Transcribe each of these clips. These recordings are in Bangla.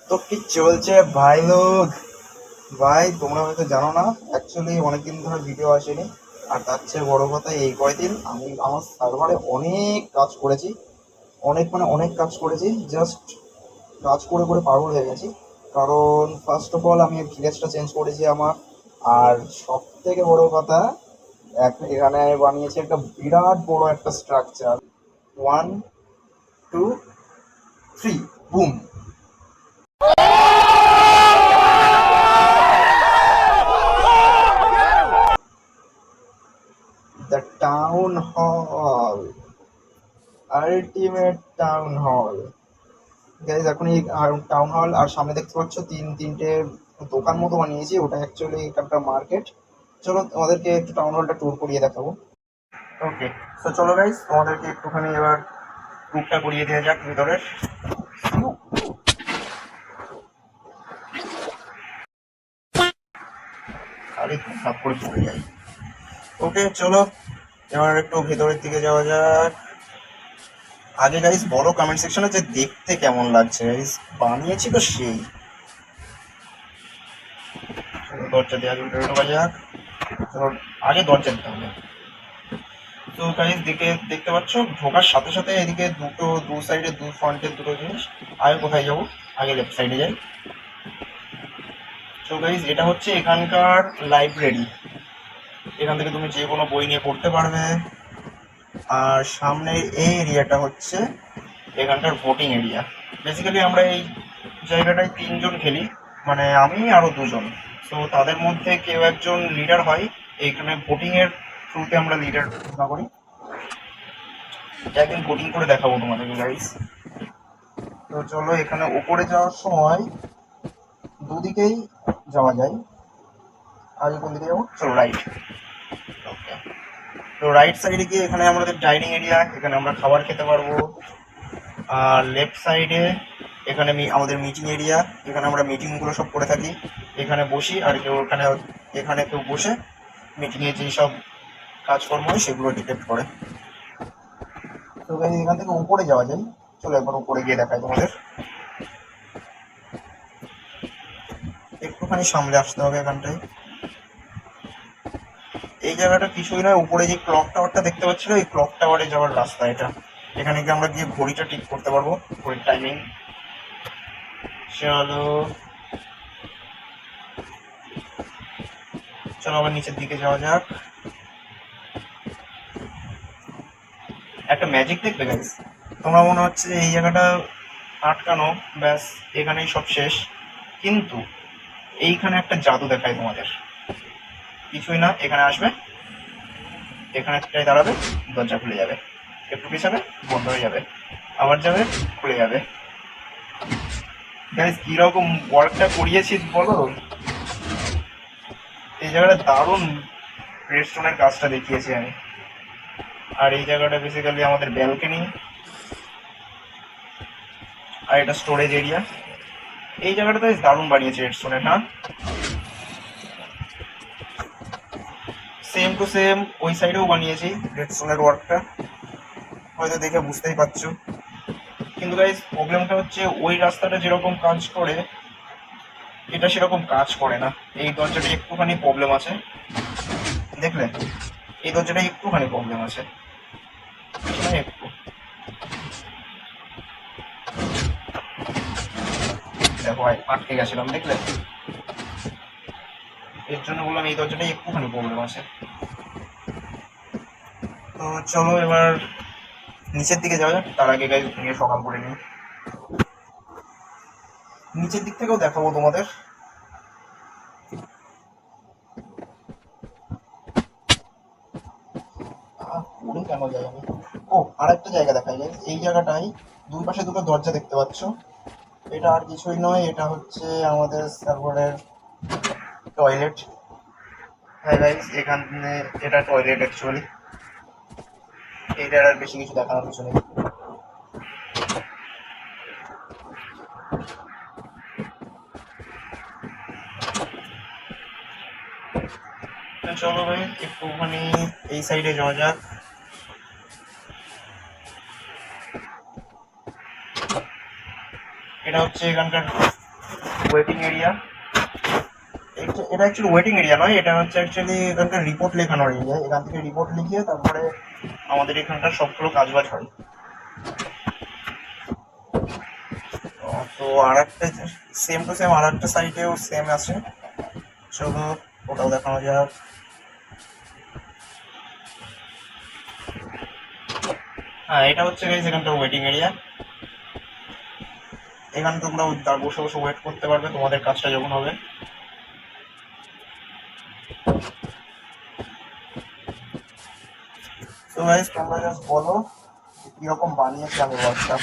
তো কি চলছে ভাই লোক? ভাই তোমরা হয়তো জানো না, অ্যাকচুয়ালি অনেকদিন ধরে ভিডিও আসেনি। আর তার চেয়ে বড় কথা, এই কয়দিন আমি আমার সার্ভারে অনেক কাজ করেছি। অনেক মানে অনেক কাজ করেছি, জাস্ট কাজ করে করে পাগল হয়ে গেছি। কারণ ফার্স্ট অফ অল আমি ভিলেজটা চেঞ্জ করেছি আমার। আর সব থেকে বড় কথা, এখানে বানিয়েছি একটা বিরাট বড় একটা structure. 1 2 3, broom. The town hall, ultimate town hall. Guys এখন এই টাউন হল, আর সামনে দেখতে পাচ্ছ তিনটে দোকান মতো বানিয়েছি, ওটা অ্যাকচুয়ালি একটা মার্কেট। চলো তোমাদেরকে একটু টাউন হলটা ট্যুর করিয়ে দেখাবো। ওকে, তো চলো গাইজ তোমাদেরকে একটুখানি এবার ট্যুরটা করিয়ে দেওয়া যাক ভিতরের। আরে ধাপ করে পড়ে যাই। ওকে চলো, এবার একটু ভেতরের দিকে যাওয়া যাক। আগে গাইজ বলো কমেন্ট সেকশনে যে দেখতে কেমন লাগছে। গাইজ বানিয়েছি তো সেই। দরজা দিয়ে আগে ভিতরে ঢোকা যাক। চলো, আগে দরজা দিতে হবে। তো গাইজ দিকে দেখতে পাচ্ছ, ঢোকার সাথে সাথে এদিকে দু সাইডে ফ্রন্টের দুটো জিনিস। আগে কোথায় যাবো? আগে লেফট সাইডে যাই। তো গাইজ এটা হচ্ছে এখানকার লাইব্রেরি। এখান থেকে তুমি যে কোনো বই নিয়ে পড়তে পারবে। আর সামনের এই এরিয়াটা হচ্ছে এখানকার ভোটিং এরিয়া। বেসিক্যালি আমরা এই জায়গাটায় তিনজন খেলি, মানে আমি আরো দুজন। তো তাদের মধ্যে কেউ একজন লিডার হয়। এইখানে ভোটিং এর থ্রুতে আমরা লিডার ঘোষণা করি। একদিন ভোটিং করে দেখাবো তোমাদেরকে গাইস। তো চলো, এখানে উপরে যাওয়ার সময় দুদিকেই যাওয়া যায়। আগে কোন দিকে যাবো? চলো রাইট। ওকে, তো রাইট সাইডে গিয়ে এখানে আমাদের ডাইনিং এরিয়া, এখানে আমরা খাবার খেতে পারবো। আর লেফট সাইডে এখানে আমাদের মিটিং এরিয়া, এখানে আমরা মিটিংগুলো সব করে থাকি। এখানে বসি, আর কেউ এখানে কেউ বসে মিটিংয়ে যেই সব কাজকর্ম হয় সেগুলো ডিটেক্ট করে। তো এখান থেকে উপরে যাওয়া যায়। চলো একবার উপরে গিয়ে দেখাই তোমাদের। একটুখানি সামনে আসতে হবে এখানটায়। এই জায়গাটা কিছুই নয়, উপরে যে ক্লক টাওয়ারটা দেখতে পাচ্ছিল, এই ক্লক টাওয়ারে যাওয়ার রাস্তা এটা। এখানে গিয়ে আমরা গিয়ে ঘড়িটা ঠিক করতে পারবো, ঘড়ির টাইমিং। চলো চলো আবার নিচের দিকে যাওয়া যাক। একটা ম্যাজিক দেখবে গাইস। তোমরা মনে হচ্ছে যে এই জায়গাটা আটকানো, ব্যাস এখানেই সব শেষ। কিন্তু এইখানে একটা জাদু দেখায় তোমাদের। কিছুই না, এখানে আসবে, এখানে একটাই দাঁড়াবে, দরজা খুলে যাবে। একটু পিছাবে, বন্ধ হয়ে যাবে। আবার যাবে, খুলে যাবে। গাইস কিরকম ওয়ার্কটা করিয়েছি বলো। এই জায়গাটা দারুণ রেস্টুরেন্টের কাজটা দেখিয়েছি আমি। আর এই জায়গাটা বেসিক্যালি আমাদের ব্যালকনি। আর এটা স্টোরেজ এরিয়া। এই জায়গাটা দারুণ বানিয়েছে রেস্টুরেন্ট, হ্যাঁ। সেম টু সেম ওই সাইডেও বানিয়েছি রেডস্টোনের ওয়ার্কটা, হয়তো দেখে বুঝতেই পারছো। কিন্তু গাইজ প্রবলেমটা হচ্ছে, ওই রাস্তাটা যেরকম কাজ করে এটা সেরকম কাজ করে না। এই দরজাটা একটুখানি প্রবলেম আছে, দেখলে? এই দরজাটা একটুখানি প্রবলেম আছে, মানে একটু। দেখো আটকে গেছিলাম, দেখলে? এর জন্য বললাম এই দরজাটাই একটুখানি প্রবলেম আছে। তো চলো এবার নিচের দিকে যাওয়া যাক। তার আগে গাইজ ভেঙে সকাল করে নিই। নিচের দিক থেকেও দেখাবো তোমাদের। পড়ে কেন যাই আমি? ও, আর একটা জায়গা দেখাই গাইজ। এই জায়গাটায় দুই পাশে দুটো দরজা দেখতে পাচ্ছ। এটা আর কিছুই নয়, এটা হচ্ছে আমাদের সার্ভারের টয়লেট। হ্যাঁ গাইজ, এখানে এটা টয়লেট অ্যাকচুয়ালি। এইটার আর বেশি কিছু দেখানোর কিছু নেই। চলো ভাই একটুখানি এই সাইডে যাওয়া যাক। এটা হচ্ছে এখানকার ওয়েটিং এরিয়া। এটা অ্যাকচুয়ালি ওয়েটিং এরিয়া নয়, এটা হচ্ছে অ্যাকচুয়ালি এখানকার রিপোর্ট লেখানোর এরিয়া। এখান থেকে রিপোর্ট লিখিয়ে তারপরে আমাদের এখানকার সবগুলো কাজবাজ হয়। তো আর একটা সেম টু সেম আর একটা সাইডেও সেম আছে, চলো ওটাও দেখানো যাক। হ্যাঁ, এটা হচ্ছে গাইস এখানকার ওয়েটিং এরিয়া। এখানে তোমরা বসে বসে ওয়েট করতে পারবে তোমাদের কাজটা যখন হবে। তো গাইস তোমরা জাস্ট বলো কিরকম বানিয়েছি আমি ওয়ার্কশপ।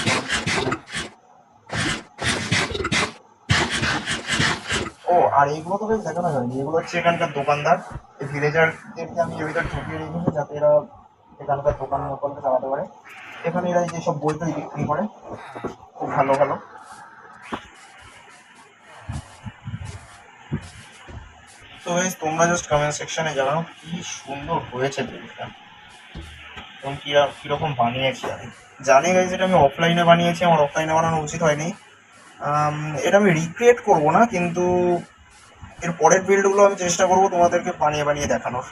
ও আর এইগুলো তো বেশ দেখানো যায়নি, এগুলো হচ্ছে এখানকার দোকানদার। এই ভিলেজারদেরকে আমি এর ভিতর ঢুকিয়ে রেখেছি যাতে এরা এখানকার দোকান মোকানটা চালাতে পারে। এখানে এরা যেসব বই টই বিক্রি করে খুব ভালো ভালো। তো গাইস তোমরা জাস্ট কমেন্ট সেকশনে জানাও কি সুন্দর হয়েছে জিনিসটা এবং কিরকম বানিয়েছি আমি। জানি গাইস এটা আমি অফলাইনে বানিয়েছি, আমার অফলাইনে বানানো উচিত হয়নি। এটা আমি রিক্রিয়েট করবো না, কিন্তু এর পরের বিল্ডগুলো আমি চেষ্টা করবো তোমাদেরকে বানিয়ে বানিয়ে দেখানোর।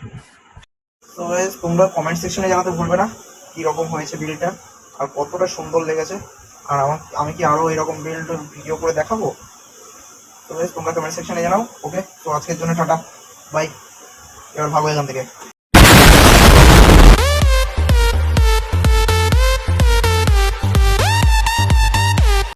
তো গাইস তোমরা কমেন্ট সেকশনে জানাতে ভুলবে না কীরকম হয়েছে বিল্ডটা আর কতটা সুন্দর লেগেছে। আর আমি কি আরও এরকম বিল্ড ভিডিও করে দেখাবো? তো গাইস তোমরা কমেন্ট সেকশনে জানাও। ওকে, তো আজকের জন্য টাটা, বাই। এবার ভাগো এখান থেকে।